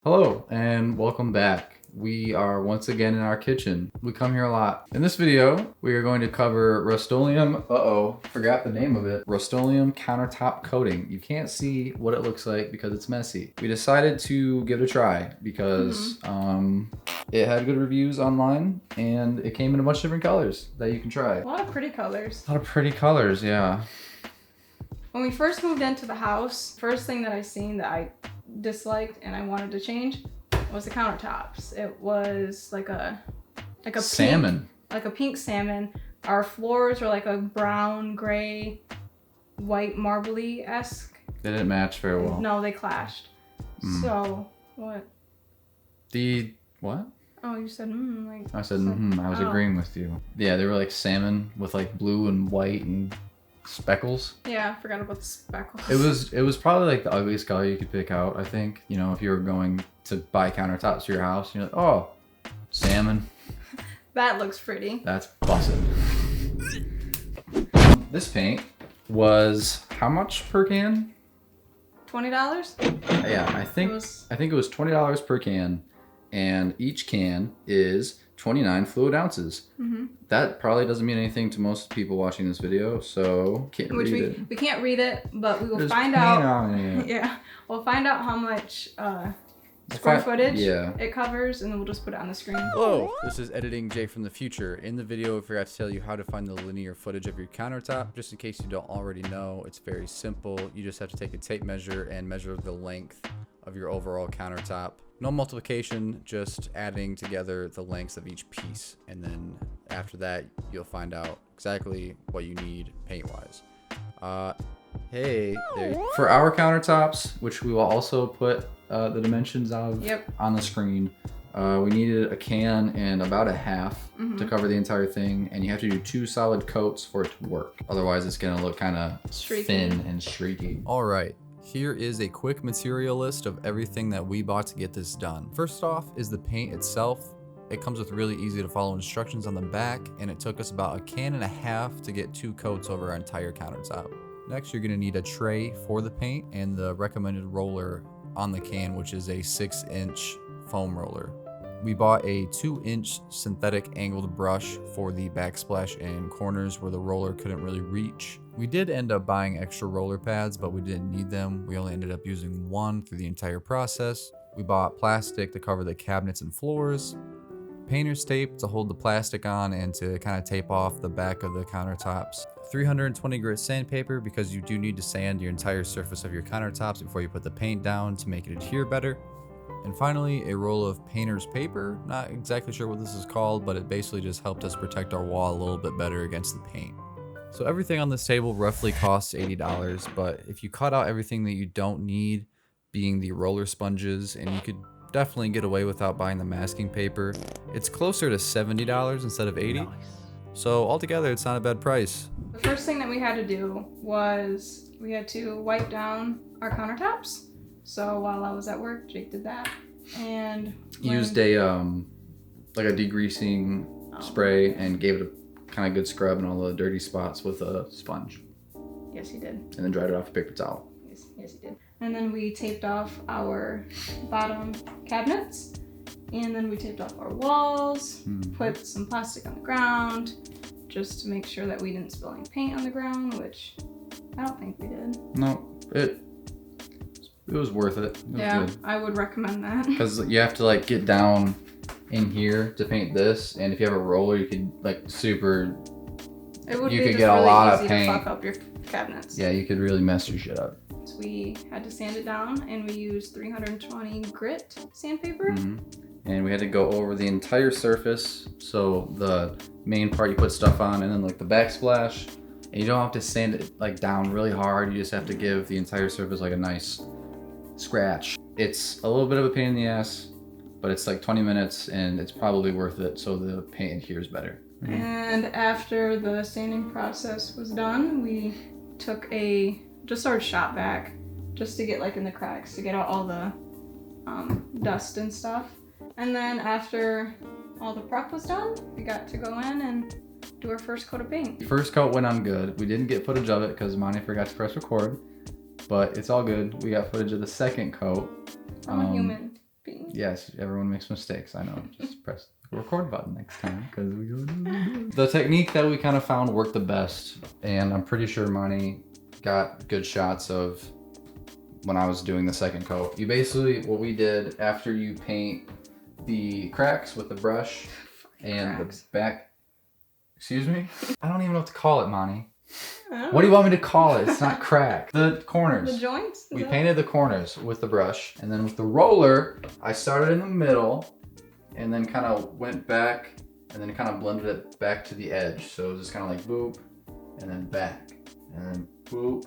Hello and welcome back. We are once again in our kitchen. We come here a lot. In this video, we are going to cover Rust-Oleum, forgot the name of it, Rust-Oleum Countertop Coating. You can't see what it looks like because it's messy. We decided to give it a try because it had good reviews online and it came in a bunch of different colors that you can try. A lot of pretty colors. A lot of pretty colors, yeah. When we first moved into the house, first thing that I seen that I disliked and I wanted to change was the countertops. It was like a salmon. Like a pink salmon. Our floors were like a brown, gray, white, marbly-esque. They didn't match very well. No, they clashed. So, what? What? Oh, you said, like... I said, I was agreeing with you. Yeah, they were like salmon with like blue and white and speckles. Yeah, I forgot about the speckles. It was probably like the ugliest color you could pick out, I think. You know, if you were going to buy countertops for your house, you're like, oh, salmon. That looks pretty. That's busted. This paint was how much per can? $20? Yeah, I think it was $20 per can, and each can is 29 fluid ounces. That probably doesn't mean anything to most people watching this video, so We can't read it, but we will There's find paint out. on it. Yeah, we'll find out how much square footage yeah. it covers, and then we'll just put it on the screen. Hello, this is Editing Jay from the future. In the video, I forgot to tell you how to find the linear footage of your countertop. Just in case you don't already know, it's very simple. You just have to take a tape measure and measure the length of your overall countertop. No multiplication, just adding together the lengths of each piece. And then after that, you'll find out exactly what you need paint-wise. For our countertops, which we will also put the dimensions of on the screen, we needed a can and about a half to cover the entire thing, and you have to do 2 solid coats for it to work. Otherwise, it's gonna look kind of thin and streaky. All right. Here is a quick material list of everything that we bought to get this done. First off is the paint itself. It comes with really easy to follow instructions on the back, and it took us about a can and a half to get 2 coats over our entire countertop. Next, you're gonna need a tray for the paint and the recommended roller on the can, which is a 6-inch foam roller. We bought a 2-inch synthetic angled brush for the backsplash and corners where the roller couldn't really reach. We did end up buying extra roller pads, but we didn't need them. We only ended up using 1 through the entire process. We bought plastic to cover the cabinets and floors, painter's tape to hold the plastic on and to kind of tape off the back of the countertops, 320 grit sandpaper because you do need to sand your entire surface of your countertops before you put the paint down to make it adhere better. And finally, a roll of painter's paper. Not exactly sure what this is called, but it basically just helped us protect our wall a little bit better against the paint. So everything on this table roughly costs $80, but if you cut out everything that you don't need, being the roller sponges, and you could definitely get away without buying the masking paper, it's closer to $70 instead of $80. So altogether, it's not a bad price. The first thing that we had to do was we had to wipe down our countertops. So while I was at work, Jake did that, and used a like a degreasing spray and gave it a kind of good scrub in all the dirty spots with a sponge. Yes, he did. And then dried it off a paper towel. Yes, he did. And then we taped off our bottom cabinets, and then we taped off our walls, put some plastic on the ground, just to make sure that we didn't spill any paint on the ground, which I don't think we did. No, it was worth it. It was good. I would recommend that. Because you have to like get down in here to paint this, and if you have a roller, you could like you could get a lot of paint. To fuck up your cabinets. Yeah, you could really mess your shit up. So we had to sand it down, and we used 320 grit sandpaper. And we had to go over the entire surface. So the main part you put stuff on, and then like the backsplash. And you don't have to sand it like down really hard. You just have to give the entire surface like a nice scratch. It's a little bit of a pain in the ass, but it's like 20 minutes and it's probably worth it so the paint adheres better. And after the sanding process was done, we took just our shop vac just to get like in the cracks to get out all the dust and stuff. And then after all the prep was done, we got to go in and do our first coat of paint. The first coat went on good. We didn't get footage of it because Monty forgot to press record, but it's all good. We got footage of the second coat. I'm a human being. Yes, everyone makes mistakes. I know. Just press the record button next time because we go. The technique that we kind of found worked the best, and I'm pretty sure Monty got good shots of when I was doing the second coat. You basically, what we did after you paint the cracks with the brush and the back. Excuse me? I don't even know what to call it, Monty. What do you want me to call it? It's not crack. The corners. The joints? We painted the corners with the brush, and then with the roller, I started in the middle and then kind of went back and then kind of blended it back to the edge. So it was just kind of like boop and then back and then boop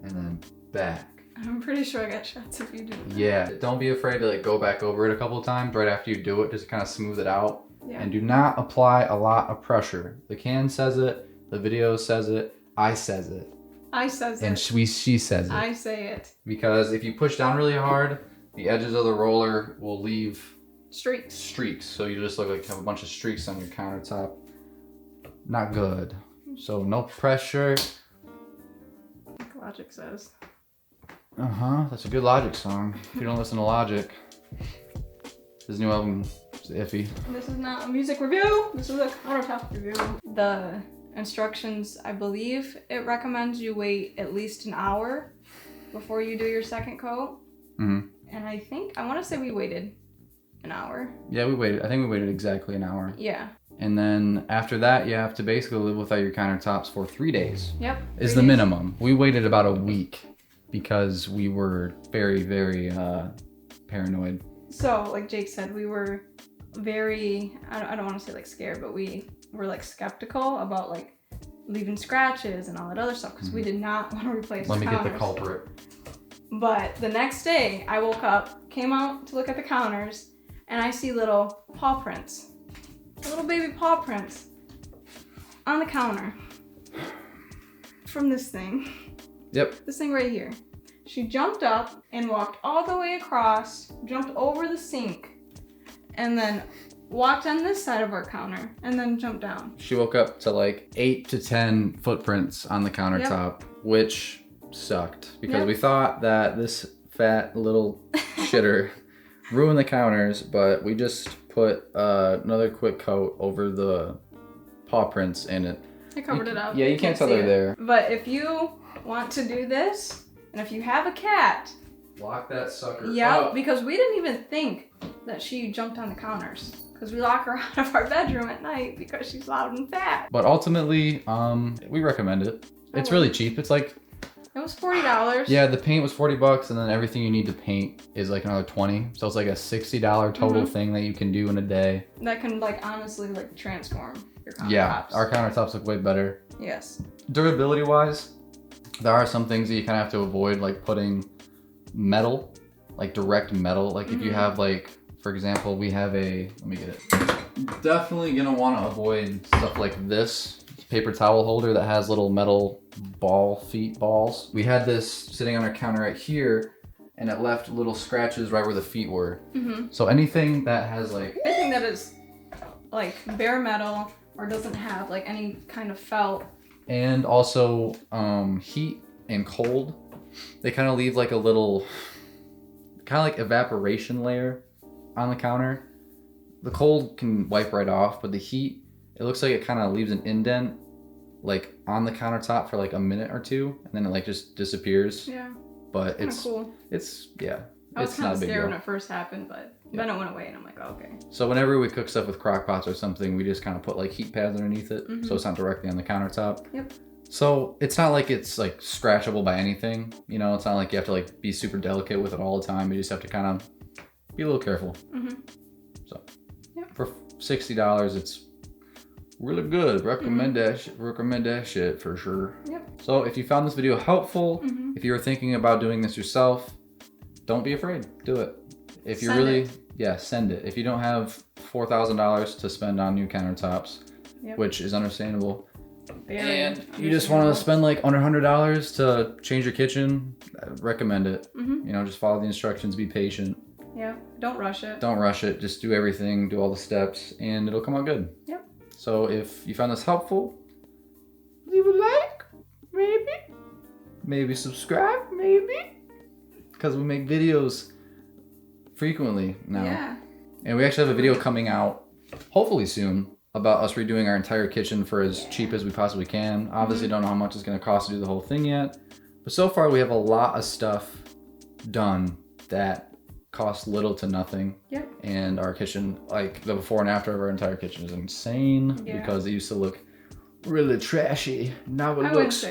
and then back. I'm pretty sure I got shots of you doing that. Yeah, don't be afraid to like go back over it a couple of times right after you do it, just kind of smooth it out. Yeah. And do not apply a lot of pressure. The can says it, the video says it, I says it. I says and it. she says it. I say it. Because if you push down really hard, the edges of the roller will leave streaks. So you just look like you have a bunch of streaks on your countertop. Not good. So no pressure. Like Logic says. That's a good Logic song. If you don't listen to Logic, his new album is iffy. This is not a music review. This is a countertop review. The instructions, I believe it recommends you wait at least an hour before you do your second coat. And I want to say we waited an hour. Yeah, we waited. I think we waited exactly an hour. Yeah. And then after that, you have to basically live without your countertops for 3 days. Yep. Is the minimum. We waited about a week because we were very, very paranoid. So, like Jake said, we were very, I don't want to say like scared, but we were like skeptical about like leaving scratches and all that other stuff because we did not want to replace Let me counters. get the culprit. But the next day, I woke up, came out to look at the counters, and I see little paw prints. Little baby paw prints on the counter from this thing. Yep. This thing right here. She jumped up and walked all the way across, jumped over the sink, and then walked on this side of our counter, and then jumped down. She woke up to like 8 to 10 footprints on the countertop, which sucked because we thought that this fat little shitter ruined the counters, but we just put another quick coat over the paw prints and it covered it up. Yeah, you can't tell they're there. But if you want to do this, and if you have a cat, lock that sucker up. Because we didn't even think that she jumped on the counters. Because we lock her out of our bedroom at night because she's loud and fat. But ultimately, we recommend it. It's really cheap. It's like... It was $40. Yeah, the paint was $40 and then everything you need to paint is like another $20. So it's like a $60 total thing that you can do in a day. That can like honestly like transform your countertops. Yeah, our countertops look way better. Yes. Durability wise, there are some things that you kind of have to avoid, like putting metal, like direct metal. Like if you have like, for example, we have let me get it. Definitely gonna want to avoid stuff like this paper towel holder that has little metal balls. We had this sitting on our counter right here and it left little scratches right where the feet were. So anything that has like... Anything that is like bare metal or doesn't have like any kind of felt. And also heat and cold, they kind of leave like a little, kind of like evaporation layer on the counter. The cold can wipe right off, but the heat, it looks like it kind of leaves an indent like on the countertop for like a minute or two, and then it like just disappears. Yeah. But it's cool. It's I was kind of scared when deal. it first happened, but then it went away, and I'm like, oh, okay. So whenever we cook stuff with crock pots or something, we just kind of put like heat pads underneath it, so it's not directly on the countertop. Yep. So it's not like it's like scratchable by anything. You know, it's not like you have to like be super delicate with it all the time. You just have to kind of be a little careful. So for $60, it's really good. Recommend that shit for sure. Yep. So if you found this video helpful, if you're thinking about doing this yourself, don't be afraid. Do it. If you're send it. If you don't have $4,000 to spend on new countertops, which is understandable, and you just want to spend like under $100 to change your kitchen, I recommend it. You know, just follow the instructions, be patient. Yeah, don't rush it. Don't rush it. Just do everything, do all the steps, and it'll come out good. Yep. So if you found this helpful, leave a like, maybe subscribe, maybe, because we make videos frequently now. Yeah. And we actually have a video coming out, hopefully soon, about us redoing our entire kitchen for as cheap as we possibly can. Obviously don't know how much it's going to cost to do the whole thing yet. But so far we have a lot of stuff done that costs little to nothing. Yep. And our kitchen, like the before and after of our entire kitchen is insane because it used to look really trashy. Now it looks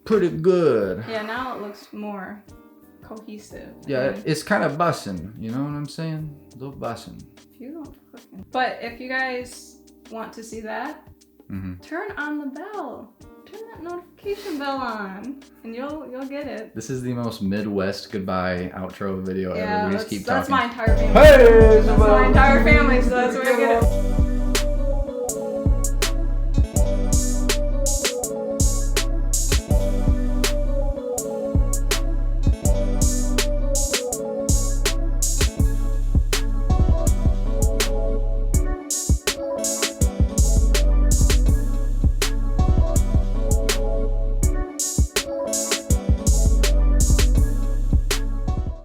pretty good. Yeah, now it looks more cohesive. Yeah, it's kind of bussin', you know what I'm saying? A little bussin'. But if you guys want to see that, turn on the bell. Turn that notification bell on, and you'll get it. This is the most Midwest goodbye outro video ever. We just keep talking. That's my entire family. Hey, that's my entire family, so that's where I get it.